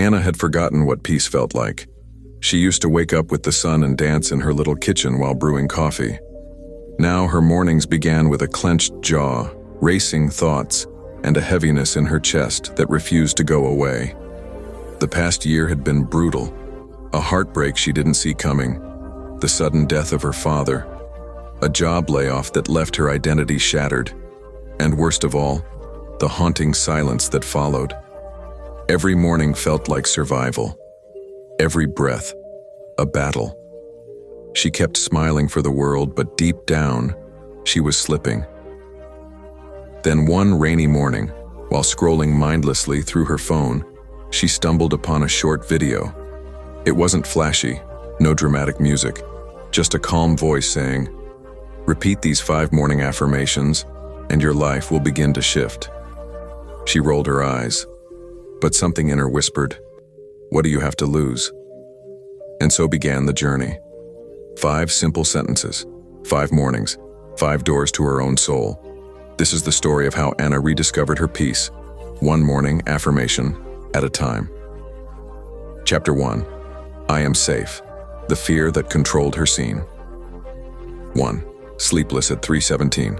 Anna had forgotten what peace felt like. She used to wake up with the sun and dance in her little kitchen while brewing coffee. Now her mornings began with a clenched jaw, racing thoughts, and a heaviness in her chest that refused to go away. The past year had been brutal. A heartbreak she didn't see coming, the sudden death of her father, a job layoff that left her identity shattered, and worst of all, the haunting silence that followed. Every morning felt like survival. Every breath, a battle. She kept smiling for the world, but deep down, she was slipping. Then one rainy morning, while scrolling mindlessly through her phone, she stumbled upon a short video. It wasn't flashy, no dramatic music, just a calm voice saying, "Repeat these 5 morning affirmations, and your life will begin to shift." She rolled her eyes, but something in her whispered, "What do you have to lose?" And so began the journey. 5 simple sentences, 5 mornings, 5 doors to her own soul. This is the story of how Anna rediscovered her peace, 1 morning affirmation at a time. Chapter 1. I am safe. The fear that controlled her scene. 1. Sleepless at 3:17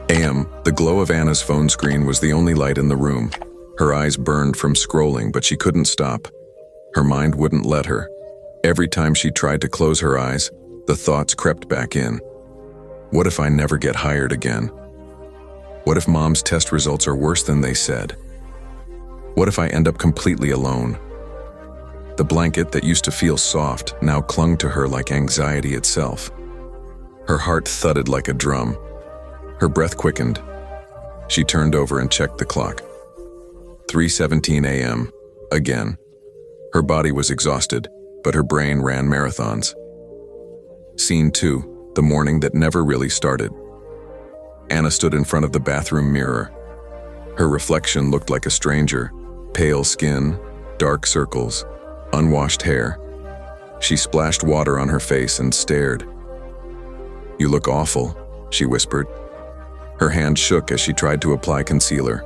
a.m. The glow of Anna's phone screen was the only light in the room. Her eyes burned from scrolling, but she couldn't stop. Her mind wouldn't let her. Every time she tried to close her eyes, the thoughts crept back in. What if I never get hired again? What if Mom's test results are worse than they said? What if I end up completely alone? The blanket that used to feel soft now clung to her like anxiety itself. Her heart thudded like a drum. Her breath quickened. She turned over and checked the clock. 3:17 a.m. again. Her body was exhausted, but her brain ran marathons. Scene 2, the morning that never really started. Anna stood in front of the bathroom mirror. Her reflection looked like a stranger, pale skin, dark circles, unwashed hair. She splashed water on her face and stared. "You look awful," she whispered. Her hand shook as she tried to apply concealer.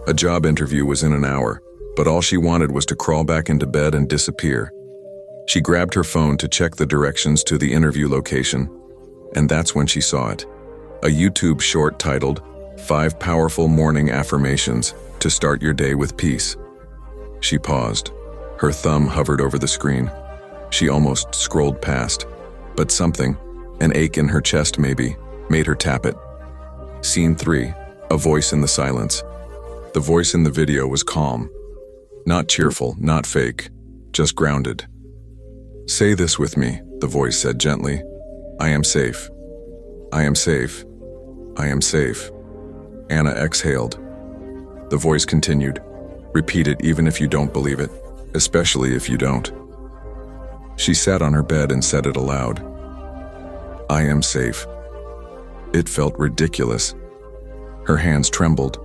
A job interview was in an hour, but all she wanted was to crawl back into bed and disappear. She grabbed her phone to check the directions to the interview location, and that's when she saw it. A YouTube short titled, 5 Powerful Morning Affirmations to Start Your Day with Peace. She paused. Her thumb hovered over the screen. She almost scrolled past, but something, an ache in her chest maybe, made her tap it. Scene 3, a voice in the silence. The voice in the video was calm. Not cheerful, not fake, just grounded. "Say this with me," the voice said gently. "I am safe. I am safe. I am safe." Anna exhaled. The voice continued. "Repeat it even if you don't believe it, especially if you don't." She sat on her bed and said it aloud. "I am safe." It felt ridiculous. Her hands trembled,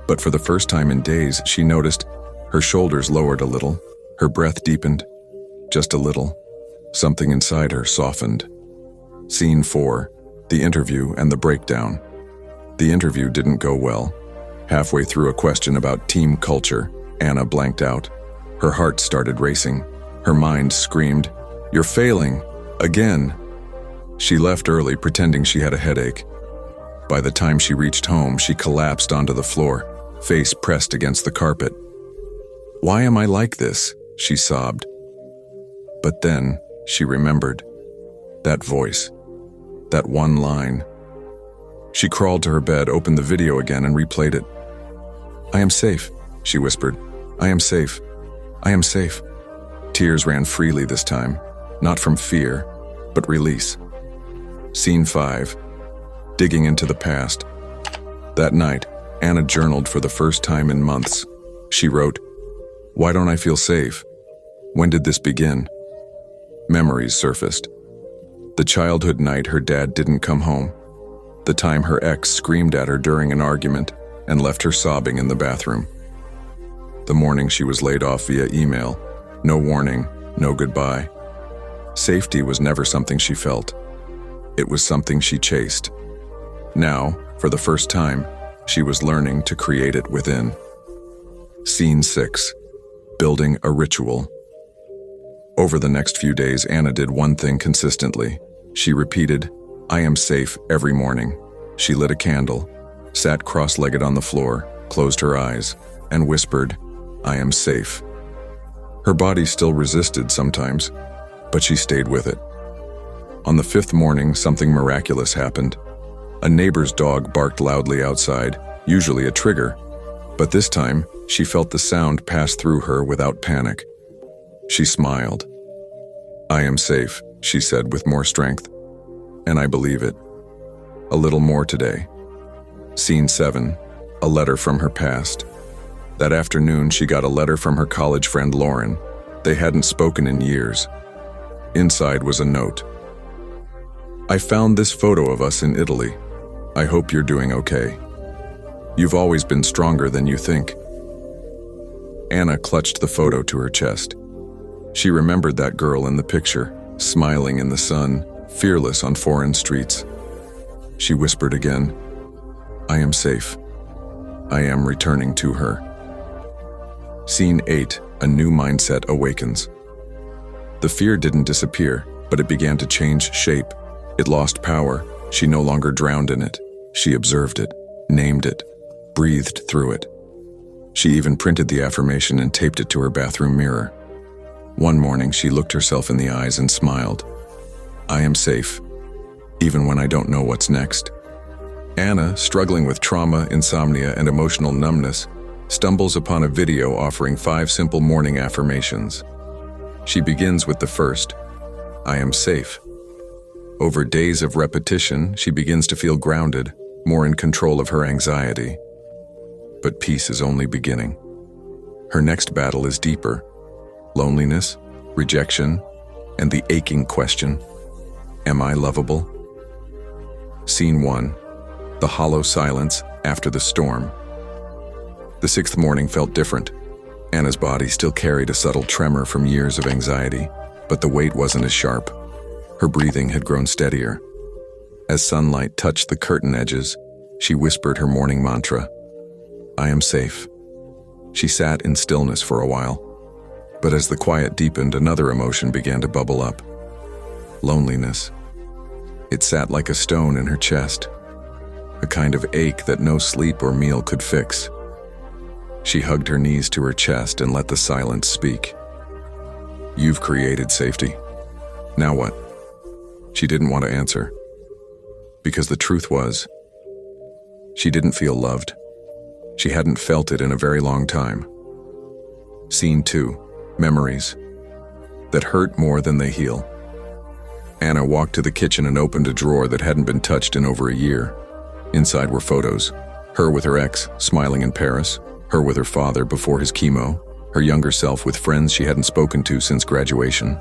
but for the first time in days, she noticed her shoulders lowered a little, her breath deepened, just a little. Something inside her softened. Scene 4, the interview and the breakdown. The interview didn't go well. Halfway through a question about team culture, Anna blanked out. Her heart started racing. Her mind screamed, "You're failing! Again!" She left early, pretending she had a headache. By the time she reached home, she collapsed onto the floor, face pressed against the carpet. "Why am I like this?" she sobbed. But then she remembered. That voice. That one line. She crawled to her bed, opened the video again, and replayed it. "I am safe," she whispered. "I am safe. I am safe." Tears ran freely this time, not from fear, but release. Scene 5. Digging into the past. That night, Anna journaled for the first time in months. She wrote, "Why don't I feel safe? When did this begin?" Memories surfaced. The childhood night her dad didn't come home. The time her ex screamed at her during an argument and left her sobbing in the bathroom. The morning she was laid off via email. No warning, no goodbye. Safety was never something she felt. It was something she chased. Now, for the first time, she was learning to create it within. Scene 6. building a ritual. Over the next few days, Anna did one thing consistently. She repeated, "I am safe," every morning. She lit a candle, sat cross-legged on the floor, closed her eyes, and whispered, "I am safe." Her body still resisted sometimes, but she stayed with it. On the fifth morning, something miraculous happened. A neighbor's dog barked loudly outside, usually a trigger, but this time she felt the sound pass through her without panic. She smiled. "I am safe," she said with more strength. "And I believe it. A little more today." Scene 7. A letter from her past. That afternoon, she got a letter from her college friend Lauren. They hadn't spoken in years. Inside was a note. "I found this photo of us in Italy. I hope you're doing okay. You've always been stronger than you think." Anna clutched the photo to her chest. She remembered that girl in the picture, smiling in the sun, fearless on foreign streets. She whispered again, "I am safe. I am returning to her." Scene 8. A new mindset awakens. The fear didn't disappear, but it began to change shape. It lost power. She no longer drowned in it. She observed it, named it, breathed through it. She even printed the affirmation and taped it to her bathroom mirror. One morning, she looked herself in the eyes and smiled. "I am safe, even when I don't know what's next." Anna, struggling with trauma, insomnia, and emotional numbness, stumbles upon a video offering 5 simple morning affirmations. She begins with the first, "I am safe." Over days of repetition, she begins to feel grounded, more in control of her anxiety. But peace is only beginning. Her next battle is deeper. Loneliness, rejection, and the aching question, "Am I lovable?" Scene 1. The hollow silence after the storm. The 6th morning felt different. Anna's body still carried a subtle tremor from years of anxiety, but the weight wasn't as sharp. Her breathing had grown steadier. As sunlight touched the curtain edges, she whispered her morning mantra, "I am safe." She sat in stillness for a while, but as the quiet deepened, another emotion began to bubble up. Loneliness. It sat like a stone in her chest, a kind of ache that no sleep or meal could fix. She hugged her knees to her chest and let the silence speak. "You've created safety. Now what?" She didn't want to answer, because the truth was, she didn't feel loved. She hadn't felt it in a very long time. Scene 2. Memories that hurt more than they heal. Anna walked to the kitchen and opened a drawer that hadn't been touched in over a year. Inside were photos. Her with her ex, smiling in Paris. Her with her father before his chemo. Her younger self with friends she hadn't spoken to since graduation.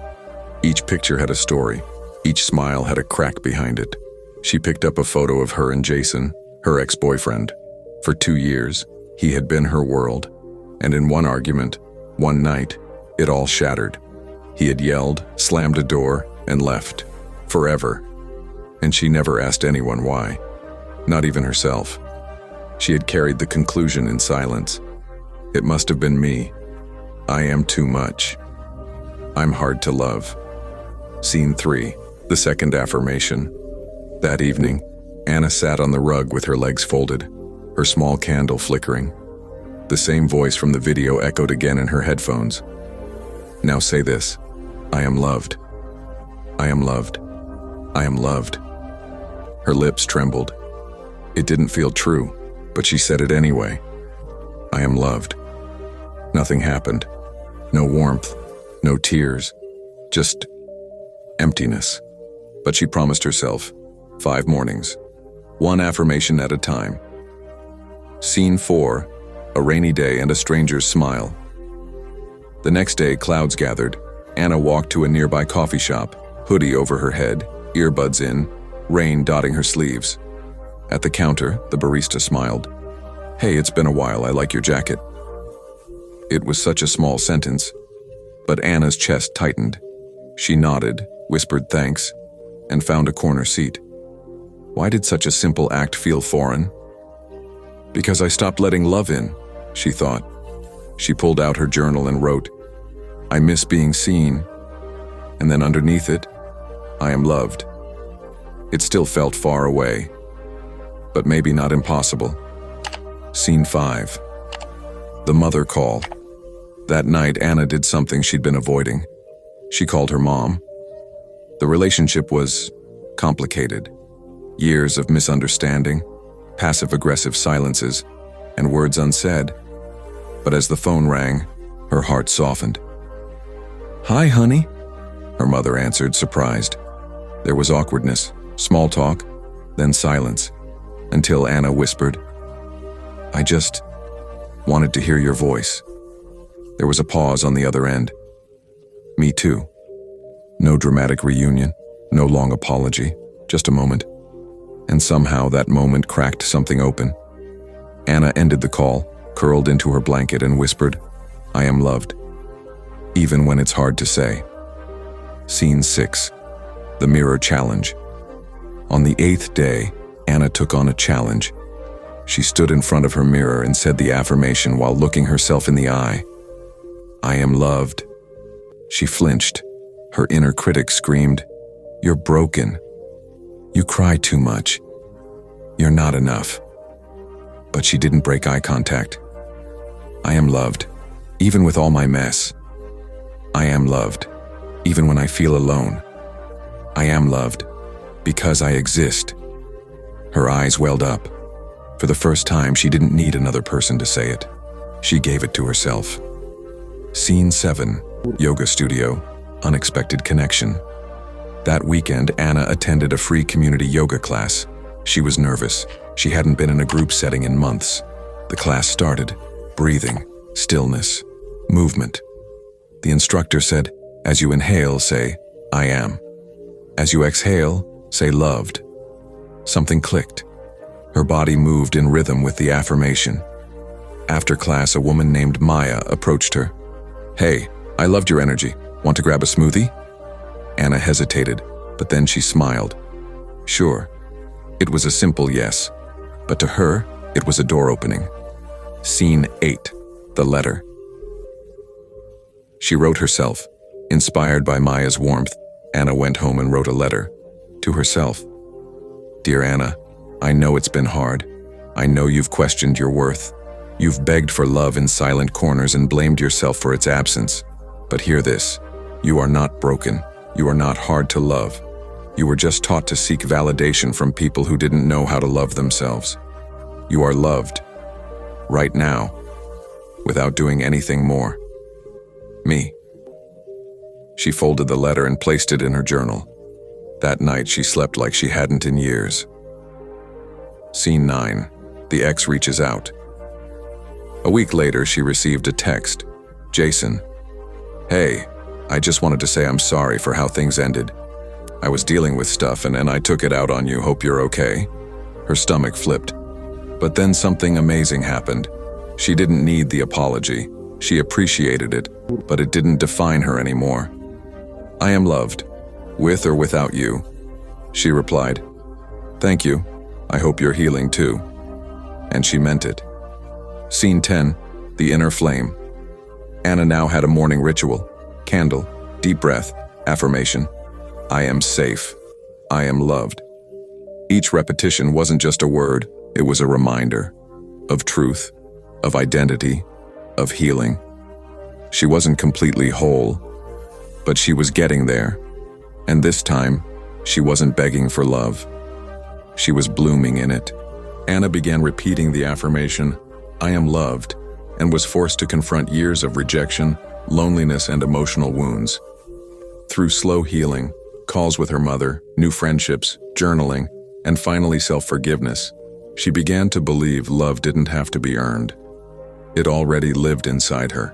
Each picture had a story. Each smile had a crack behind it. She picked up a photo of her and Jason, her ex-boyfriend. For 2 years, he had been her world. And in one argument, one night, it all shattered. He had yelled, slammed a door, and left. Forever. And she never asked anyone why. Not even herself. She had carried the conclusion in silence. It must have been me. I am too much. I'm hard to love. Scene 3. The second affirmation. That evening, Anna sat on the rug with her legs folded, her small candle flickering. The same voice from the video echoed again in her headphones. "Now say this. I am loved. I am loved. I am loved." Her lips trembled. It didn't feel true, but she said it anyway. "I am loved." Nothing happened. No warmth, no tears, just emptiness. But she promised herself 5 mornings, 1 affirmation at a time. Scene 4. A rainy day and a stranger's smile. The next day, clouds gathered. Anna walked to a nearby coffee shop, hoodie over her head, earbuds in, rain dotting her sleeves. At the counter, the barista smiled. "Hey, it's been a while, I like your jacket." It was such a small sentence, but Anna's chest tightened. She nodded, whispered thanks, and found a corner seat. Why did such a simple act feel foreign? Because I stopped letting love in, she thought. She pulled out her journal and wrote, "I miss being seen," and then underneath it, "I am loved." It still felt far away, but maybe not impossible. Scene 5. The mother call. That night, Anna did something she'd been avoiding. She called her mom. The relationship was complicated. Years of misunderstanding, passive-aggressive silences, and words unsaid. But as the phone rang, her heart softened. "Hi, honey," her mother answered, surprised. There was awkwardness, small talk, then silence, until Anna whispered, "I just wanted to hear your voice." There was a pause on the other end. "Me too." No dramatic reunion, no long apology, just a moment. And somehow that moment cracked something open. Anna ended the call, curled into her blanket, and whispered, "I am loved," even when it's hard to say. Scene 6. The mirror challenge. On the 8th day, Anna took on a challenge. She stood in front of her mirror and said the affirmation while looking herself in the eye. "I am loved." She flinched. Her inner critic screamed, "You're broken. You cry too much. You're not enough." But she didn't break eye contact. "I am loved, even with all my mess. I am loved, even when I feel alone. I am loved, because I exist." Her eyes welled up. For the first time, she didn't need another person to say it. She gave it to herself. Scene 7. Yoga studio. Unexpected connection. That weekend, Anna attended a free community yoga class. She was nervous. She hadn't been in a group setting in months. The class started. Breathing, stillness, movement. The instructor said, "As you inhale, say, 'I am.' As you exhale, say, 'loved.'" Something clicked. Her body moved in rhythm with the affirmation. After class, a woman named Maya approached her. "Hey, I loved your energy. Want to grab a smoothie?" Anna hesitated, but then she smiled. Sure. It was a simple yes, but to her, it was a door opening. Scene 8. The letter. She wrote herself. Inspired by Maya's warmth, Anna went home and wrote a letter to herself. "Dear Anna, I know it's been hard. I know you've questioned your worth. You've begged for love in silent corners and blamed yourself for its absence. But hear this. You are not broken. You are not hard to love. You were just taught to seek validation from people who didn't know how to love themselves. You are loved. Right now. Without doing anything more. Me." She folded the letter and placed it in her journal. That night she slept like she hadn't in years. Scene 9. The ex reaches out. A week later, she received a text. "Jason. Hey, I just wanted to say I'm sorry for how things ended. I was dealing with stuff and I took it out on you. Hope you're okay." Her stomach flipped. But then something amazing happened. She didn't need the apology. She appreciated it, but it didn't define her anymore. "I am loved, with or without you," she replied. "Thank you. I hope you're healing too." And she meant it. Scene 10. The inner flame. Anna now had a morning ritual. Candle, deep breath, affirmation. I am safe. I am loved. Each repetition wasn't just a word, it was a reminder of truth, of identity, of healing. She wasn't completely whole, but she was getting there. And this time, she wasn't begging for love. She was blooming in it. Anna began repeating the affirmation, I am loved, and was forced to confront years of rejection, loneliness, and emotional wounds. Through slow healing, calls with her mother, new friendships, journaling, and finally self-forgiveness, she began to believe love didn't have to be earned. It already lived inside her.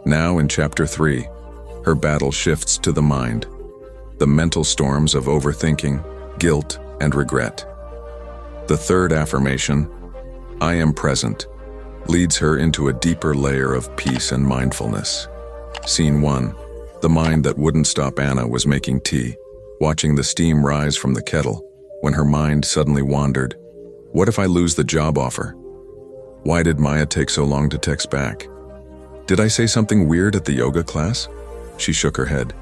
Now in Chapter 3, her battle shifts to the mind, the mental storms of overthinking, guilt, and regret. The third affirmation, I am present, leads her into a deeper layer of peace and mindfulness. Scene 1. The mind that wouldn't stop Anna was making tea, watching the steam rise from the kettle, when her mind suddenly wandered. What if I lose the job offer? Why did Maya take so long to text back? Did I say something weird at the yoga class? She shook her head.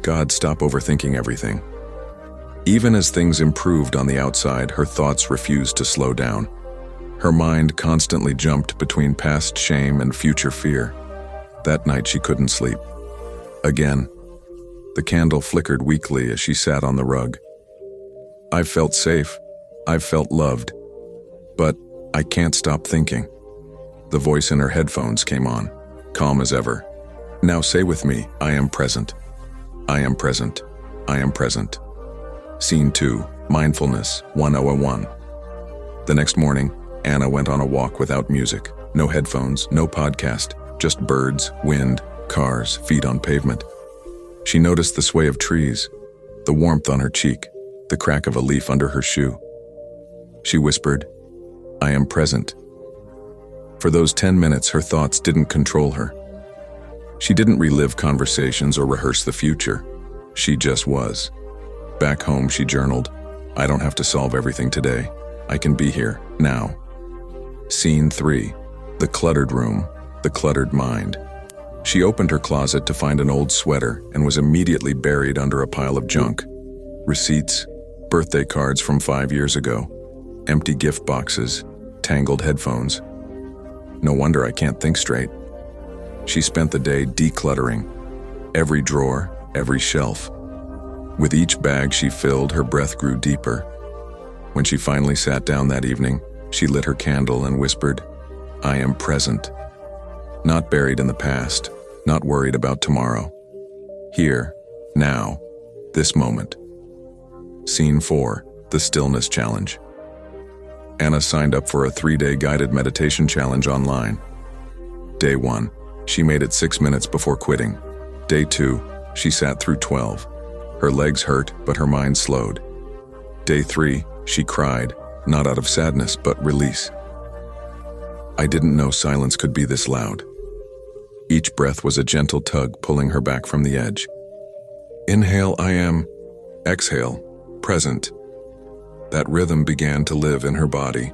God, stop overthinking everything. Even as things improved on the outside, her thoughts refused to slow down. Her mind constantly jumped between past shame and future fear. That night she couldn't sleep. Again, the candle flickered weakly as she sat on the rug. I've felt safe. I've felt loved. But I can't stop thinking. The voice in her headphones came on, calm as ever. Now say with me, I am present. I am present. I am present. Scene 2, Mindfulness, 1001. The next morning, Anna went on a walk without music. No headphones, no podcast, just birds, wind, cars, feet on pavement. She noticed the sway of trees, the warmth on her cheek, the crack of a leaf under her shoe. She whispered, I am present. For those 10 minutes, her thoughts didn't control her. She didn't relive conversations or rehearse the future. She just was. Back home, she journaled, I don't have to solve everything today. I can be here, now. Scene 3, the cluttered room, the cluttered mind. She opened her closet to find an old sweater and was immediately buried under a pile of junk. Receipts, birthday cards from 5 years ago, empty gift boxes, tangled headphones. No wonder I can't think straight. She spent the day decluttering, every drawer, every shelf. With each bag she filled, her breath grew deeper. When she finally sat down that evening, she lit her candle and whispered, I am present. Not buried in the past, not worried about tomorrow. Here, now, this moment. Scene 4, the Stillness Challenge. Anna signed up for a 3-day guided meditation challenge online. Day 1, she made it 6 minutes before quitting. Day 2, she sat through 12. Her legs hurt, but her mind slowed. Day 3, she cried, not out of sadness, but release. I didn't know silence could be this loud. Each breath was a gentle tug pulling her back from the edge. Inhale, I am. Exhale, present. That rhythm began to live in her body.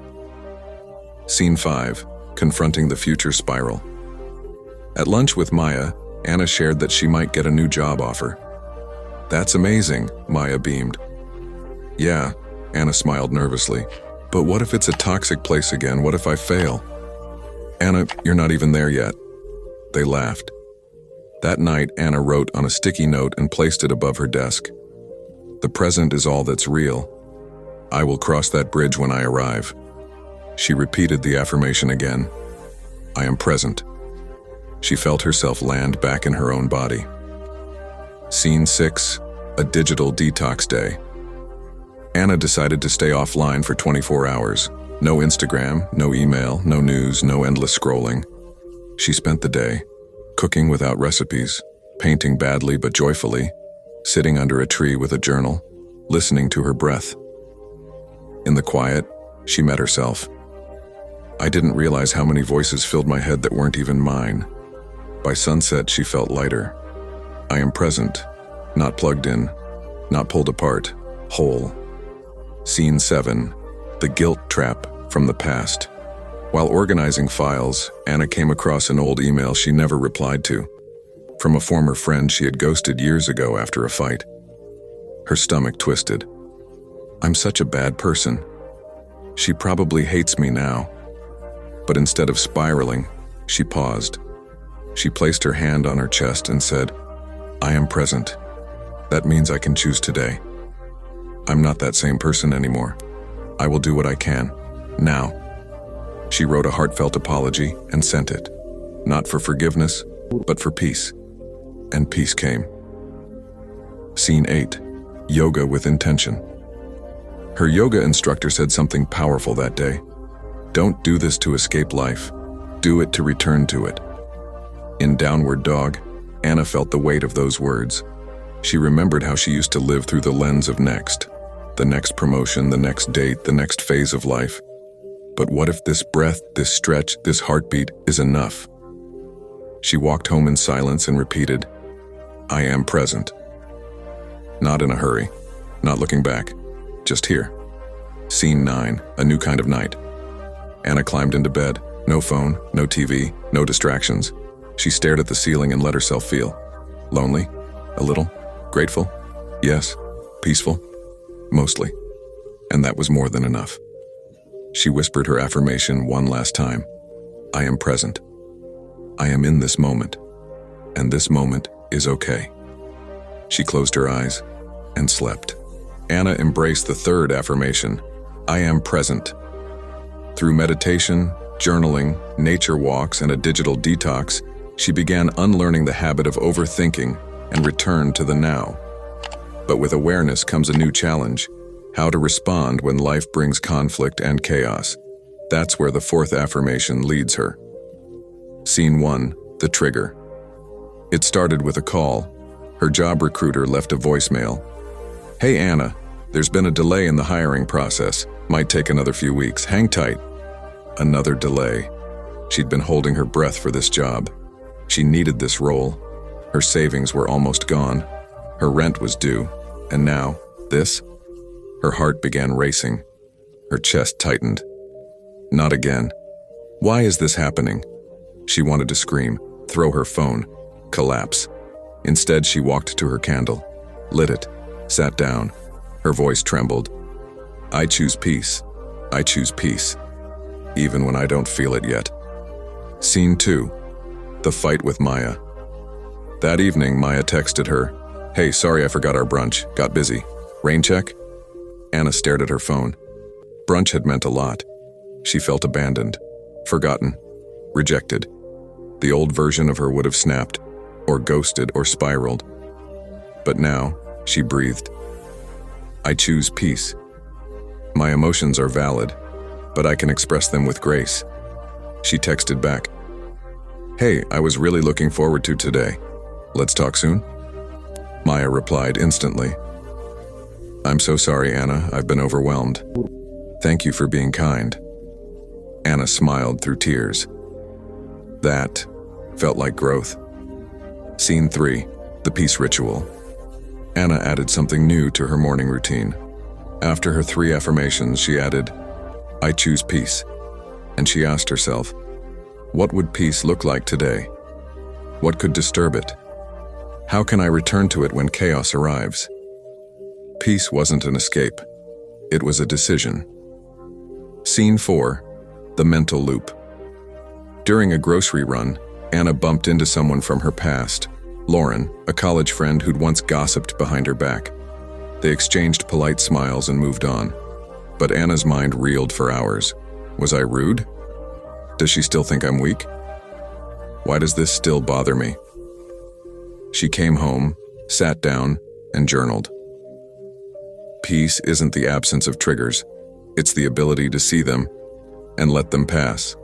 Scene 5, confronting the future spiral. At lunch with Maya, Anna shared that she might get a new job offer. That's amazing, Maya beamed. Yeah, Anna smiled nervously. But what if it's a toxic place again? What if I fail? Anna, you're not even there yet. They laughed. That night, Anna wrote on a sticky note and placed it above her desk. The present is all that's real. I will cross that bridge when I arrive. She repeated the affirmation again. I am present. She felt herself land back in her own body. Scene 6, a digital detox day. Anna decided to stay offline for 24 hours. No Instagram, no email, no news, no endless scrolling. She spent the day, cooking without recipes, painting badly but joyfully, sitting under a tree with a journal, listening to her breath. In the quiet, she met herself. I didn't realize how many voices filled my head that weren't even mine. By sunset, she felt lighter. I am present, not plugged in, not pulled apart, whole. Scene 7, the guilt trap from the past. While organizing files, Anna came across an old email she never replied to, from a former friend she had ghosted years ago after a fight. Her stomach twisted. I'm such a bad person. She probably hates me now. But instead of spiraling, she paused. She placed her hand on her chest and said, I am present. That means I can choose today. I'm not that same person anymore. I will do what I can, now. She wrote a heartfelt apology and sent it, not for forgiveness, but for peace. And peace came. Scene 8, yoga with intention. Her yoga instructor said something powerful that day. Don't do this to escape life. Do it to return to it. In Downward Dog, Anna felt the weight of those words. She remembered how she used to live through the lens of next. The next promotion, the next date, the next phase of life. But what if this breath, this stretch, this heartbeat is enough? She walked home in silence and repeated, I am present. Not in a hurry, not looking back, just here. Scene 9, a new kind of night. Anna climbed into bed. No phone, no TV, no distractions. She stared at the ceiling and let herself feel. Lonely? A little? Grateful? Yes. Peaceful? Mostly. And that was more than enough. She whispered her affirmation one last time. I am present. I am in this moment. And this moment is okay. She closed her eyes and slept. Anna embraced the third affirmation. I am present. Through meditation, journaling, nature walks, and a digital detox, she began unlearning the habit of overthinking and returned to the now. But with awareness comes a new challenge: how to respond when life brings conflict and chaos. That's where the fourth affirmation leads her. Scene 1, the trigger. It started with a call. Her job recruiter left a voicemail. Hey Anna, there's been a delay in the hiring process. Might take another few weeks. Hang tight. Another delay. She'd been holding her breath for this job. She needed this role. Her savings were almost gone. Her rent was due. And now, this? Her heart began racing. Her chest tightened. Not again. Why is this happening? She wanted to scream, throw her phone, collapse. Instead, she walked to her candle, lit it, sat down. Her voice trembled. I choose peace. I choose peace. Even when I don't feel it yet. Scene 2. The fight with Maya. That evening, Maya texted her, Hey, sorry I forgot our brunch. Got busy. Rain check? Anna stared at her phone. Brunch had meant a lot. She felt abandoned, forgotten, rejected. The old version of her would have snapped, or ghosted, or spiraled. But now, she breathed. I choose peace. My emotions are valid, but I can express them with grace. She texted back, Hey, I was really looking forward to today. Let's talk soon? Maya replied instantly. I'm so sorry, Anna. I've been overwhelmed. Thank you for being kind. Anna smiled through tears. That felt like growth. Scene 3, the peace ritual. Anna added something new to her morning routine. After her 3 affirmations, she added, I choose peace. And she asked herself, what would peace look like today? What could disturb it? How can I return to it when chaos arrives? Peace wasn't an escape. It was a decision. Scene 4, the mental loop. During a grocery run, Anna bumped into someone from her past, Lauren, a college friend who'd once gossiped behind her back. They exchanged polite smiles and moved on. But Anna's mind reeled for hours. Was I rude? Does she still think I'm weak? Why does this still bother me? She came home, sat down, and journaled. Peace isn't the absence of triggers. It's the ability to see them and let them pass.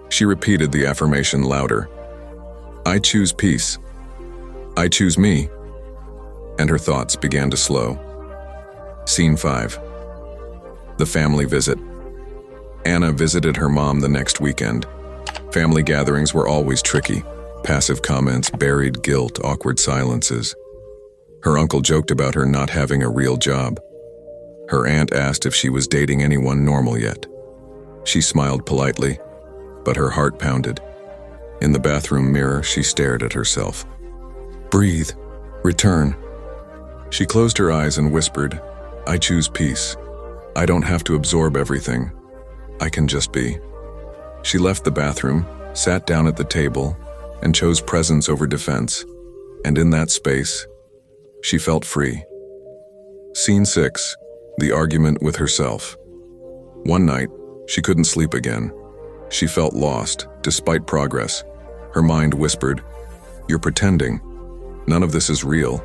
She repeated the affirmation louder. I choose peace. I choose me. And her thoughts began to slow. Scene 5. The family visit. Anna visited her mom the next weekend. Family gatherings were always tricky. Passive comments, buried guilt, awkward silences. Her uncle joked about her not having a real job. Her aunt asked if she was dating anyone normal yet. She smiled politely, but her heart pounded. In the bathroom mirror, she stared at herself. Breathe. Return. She closed her eyes and whispered, I choose peace. I don't have to absorb everything. I can just be. She left the bathroom, sat down at the table, and chose presence over defense. And in that space, she felt free. Scene 6, the argument with herself. One night, she couldn't sleep again. She felt lost, despite progress. Her mind whispered, You're pretending. None of this is real.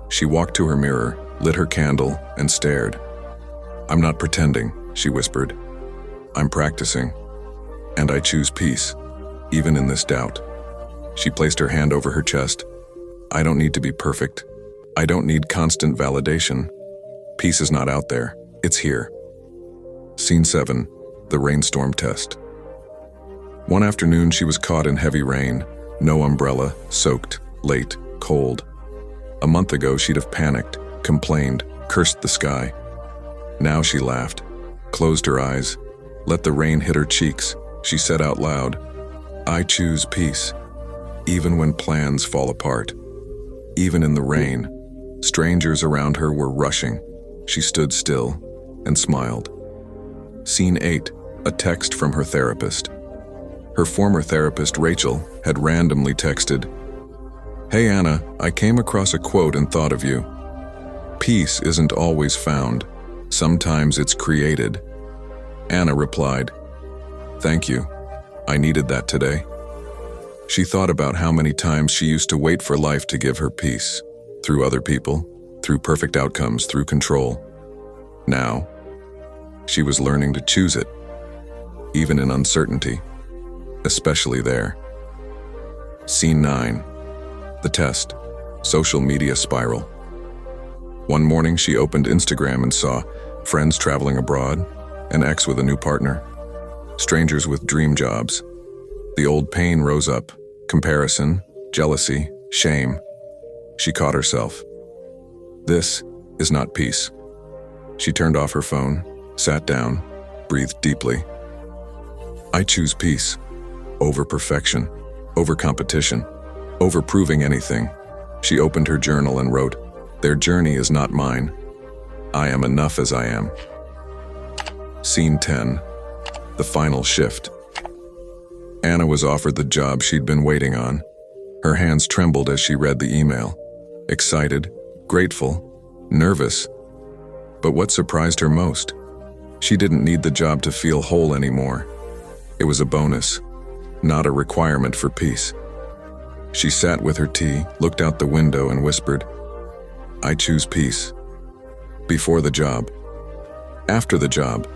She walked to her mirror, lit her candle, and stared. I'm not pretending, she whispered. I'm practicing. And I choose peace, even in this doubt. She placed her hand over her chest. I don't need to be perfect. I don't need constant validation. Peace is not out there. It's here. Scene 7, the rainstorm test. One afternoon, she was caught in heavy rain. No umbrella, soaked, late, cold. A month ago, she'd have panicked, complained, cursed the sky. Now she laughed, closed her eyes, let the rain hit her cheeks. She said out loud, I choose peace. even when plans fall apart. Even in the rain, strangers around her were rushing. She stood still and smiled. Scene 8, a text from her therapist. Her former therapist, Rachel, had randomly texted, "Hey Anna, I came across a quote and thought of you. Peace isn't always found. Sometimes it's created." Anna replied, "Thank you. I needed that today." She thought about how many times she used to wait for life to give her peace, through other people, through perfect outcomes, through control. Now, she was learning to choose it, even in uncertainty, especially there. Scene 9, the test, social media spiral. One morning she opened Instagram and saw friends traveling abroad, an ex with a new partner, strangers with dream jobs. The old pain rose up, comparison, jealousy, shame. She caught herself. This is not peace. She turned off her phone, sat down, breathed deeply. I choose peace over perfection, over competition, over proving anything. She opened her journal and wrote, "Their journey is not mine. I am enough as I am." Scene 10, the final shift. Anna was offered the job she'd been waiting on. Her hands trembled as she read the email. Excited, grateful, nervous. But what surprised her most? She didn't need the job to feel whole anymore. It was a bonus, not a requirement for peace. She sat with her tea, looked out the window and whispered, "I choose peace. Before the job. After the job.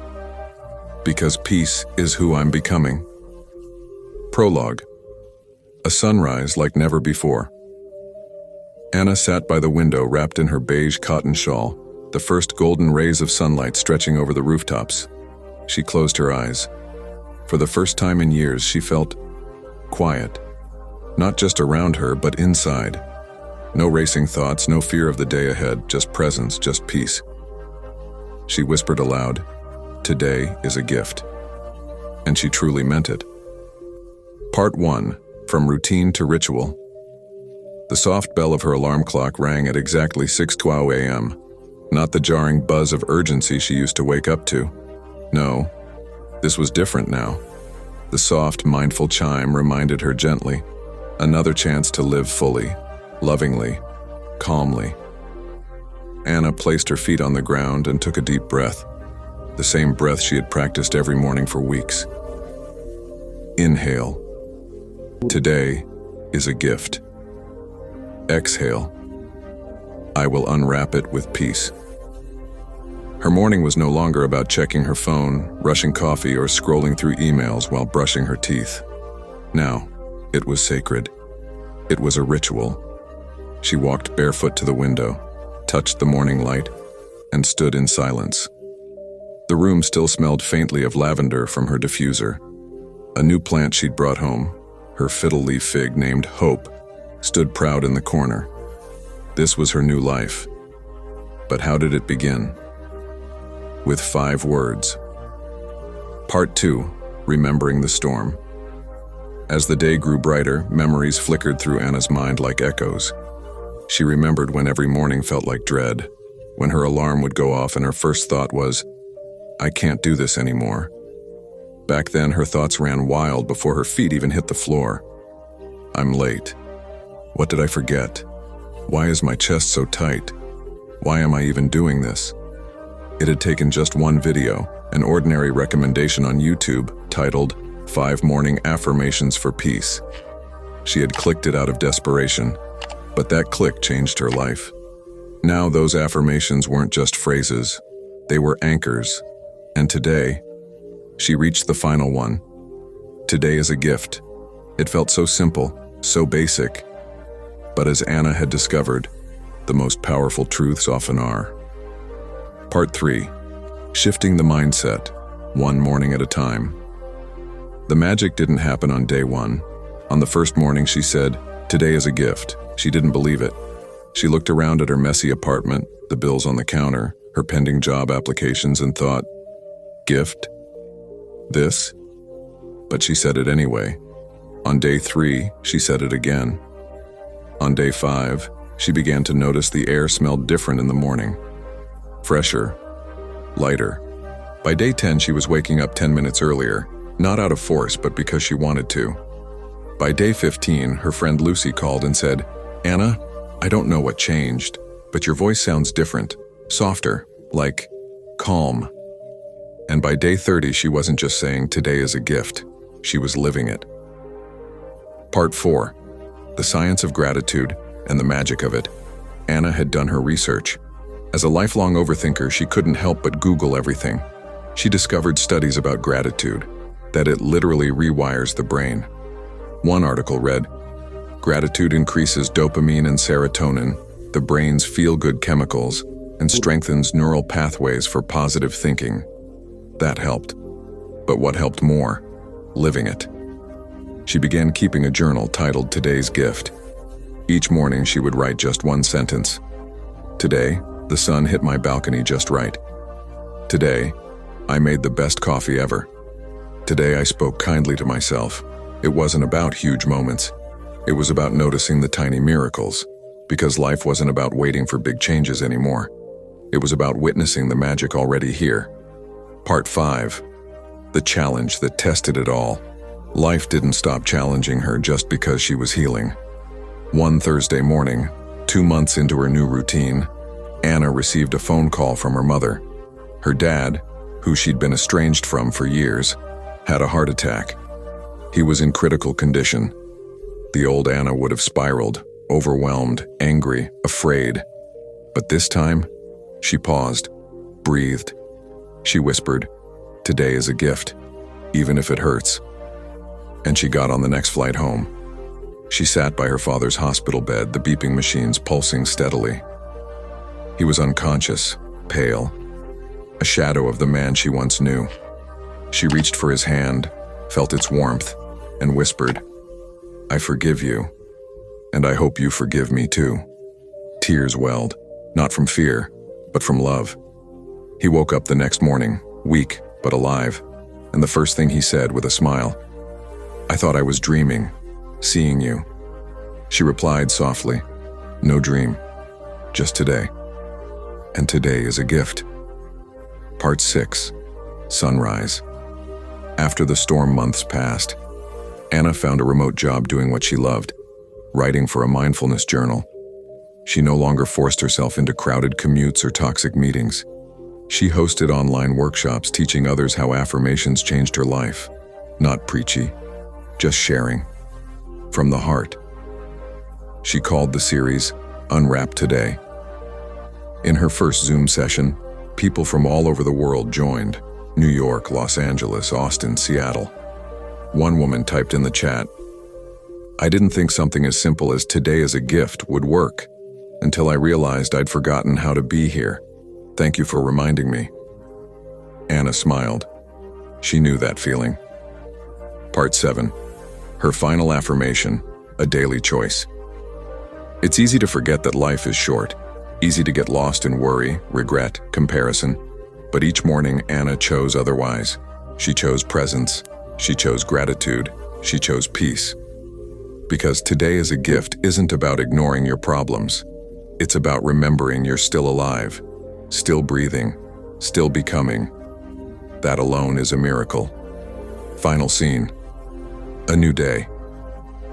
Because peace is who I'm becoming." Prologue. A sunrise like never before. Anna sat by the window wrapped in her beige cotton shawl, the first golden rays of sunlight stretching over the rooftops. She closed her eyes. For the first time in years, she felt quiet. Not just around her, but inside. No racing thoughts, no fear of the day ahead, just presence, just peace. She whispered aloud, "Today is a gift." And she truly meant it. Part 1, from routine to ritual. The soft bell of her alarm clock rang at exactly 6:12 a.m., not the jarring buzz of urgency she used to wake up to. No, this was different now. The soft, mindful chime reminded her gently, another chance to live fully, lovingly, calmly. Anna placed her feet on the ground and took a deep breath, the same breath she had practiced every morning for weeks. Inhale. Today is a gift. Exhale. I will unwrap it with peace. Her morning was no longer about checking her phone, rushing coffee, or scrolling through emails while brushing her teeth. Now, it was sacred. It was a ritual. She walked barefoot to the window, touched the morning light, and stood in silence. The room still smelled faintly of lavender from her diffuser. A new plant she'd brought home, her fiddle-leaf fig named Hope, stood proud in the corner. This was her new life. But how did it begin? With 5 words. Part 2, remembering the storm. As the day grew brighter, memories flickered through Anna's mind like echoes. She remembered when every morning felt like dread, when her alarm would go off and her first thought was, "I can't do this anymore." Back then, her thoughts ran wild before her feet even hit the floor. I'm late. What did I forget? Why is my chest so tight? Why am I even doing this? It had taken just one video, an ordinary recommendation on YouTube titled 5 Morning Affirmations for Peace. She had clicked it out of desperation, but that click changed her life. Now those affirmations weren't just phrases, they were anchors. And today, she reached the final one. Today is a gift. It felt so simple, so basic. But as Anna had discovered, the most powerful truths often are. Part 3, shifting the mindset, one morning at a time. The magic didn't happen on day 1. On the first morning, she said, "Today is a gift." She didn't believe it. She looked around at her messy apartment, the bills on the counter, her pending job applications, and thought, gift? This? But she said it anyway. On day 3, she said it again. On day 5, she began to notice the air smelled different in the morning. Fresher, lighter. By day 10, she was waking up 10 minutes earlier, not out of force, but because she wanted to. By day 15, her friend Lucy called and said, "Anna, I don't know what changed, but your voice sounds different, softer, like calm." And by day 30, she wasn't just saying today is a gift, she was living it. Part 4. The Science of Gratitude and the Magic of It. Anna had done her research. As a lifelong overthinker, she couldn't help but Google everything. She discovered studies about gratitude, that it literally rewires the brain. One article read, "Gratitude increases dopamine and serotonin, the brain's feel-good chemicals, and strengthens neural pathways for positive thinking." That helped. But what helped more? Living it. She began keeping a journal titled Today's Gift. Each morning she would write just one sentence. "Today, the sun hit my balcony just right. Today, I made the best coffee ever. Today I spoke kindly to myself." It wasn't about huge moments. It was about noticing the tiny miracles, because life wasn't about waiting for big changes anymore. It was about witnessing the magic already here. Part 5. The challenge that tested it all. Life didn't stop challenging her just because she was healing. One Thursday morning, 2 months into her new routine, Anna received a phone call from her mother. Her dad, who she'd been estranged from for years, had a heart attack. He was in critical condition. The old Anna would have spiraled, overwhelmed, angry, afraid. But this time, she paused, breathed. She whispered, "Today is a gift, even if it hurts." And she got on the next flight home. She sat by her father's hospital bed, the beeping machines pulsing steadily. He was unconscious, pale, a shadow of the man she once knew. She reached for his hand, felt its warmth, and whispered, "I forgive you, and I hope you forgive me too." Tears welled, not from fear, but from love. He woke up the next morning, weak but alive, and the first thing he said with a smile, "I thought I was dreaming, seeing you." She replied softly, "No dream, just today. And today is a gift." Part 6. Sunrise. After the storm months passed, Anna found a remote job doing what she loved, writing for a mindfulness journal. She no longer forced herself into crowded commutes or toxic meetings. She hosted online workshops teaching others how affirmations changed her life. Not preachy, just sharing. From the heart. She called the series Unwrap Today. In her first Zoom session, people from all over the world joined. New York, Los Angeles, Austin, Seattle. One woman typed in the chat, "I didn't think something as simple as today is a gift would work, until I realized I'd forgotten how to be here. Thank you for reminding me." Anna smiled. She knew that feeling. Part 7. Her final affirmation, a daily choice. It's easy to forget that life is short, easy to get lost in worry, regret, comparison. But each morning, Anna chose otherwise. She chose presence. She chose gratitude. She chose peace. Because today is a gift isn't about ignoring your problems. It's about remembering you're still alive, still breathing, still becoming. That alone is a miracle. Final scene. A new day.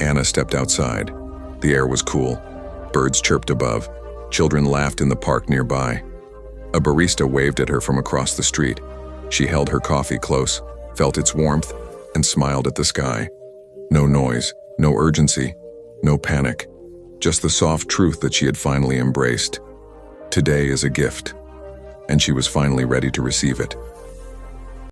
Anna stepped outside. The air was cool. Birds chirped above. Children laughed in the park nearby. A barista waved at her from across the street. She held her coffee close, felt its warmth, and smiled at the sky. No noise, no urgency, no panic. Just the soft truth that she had finally embraced. Today is a gift, and she was finally ready to receive it.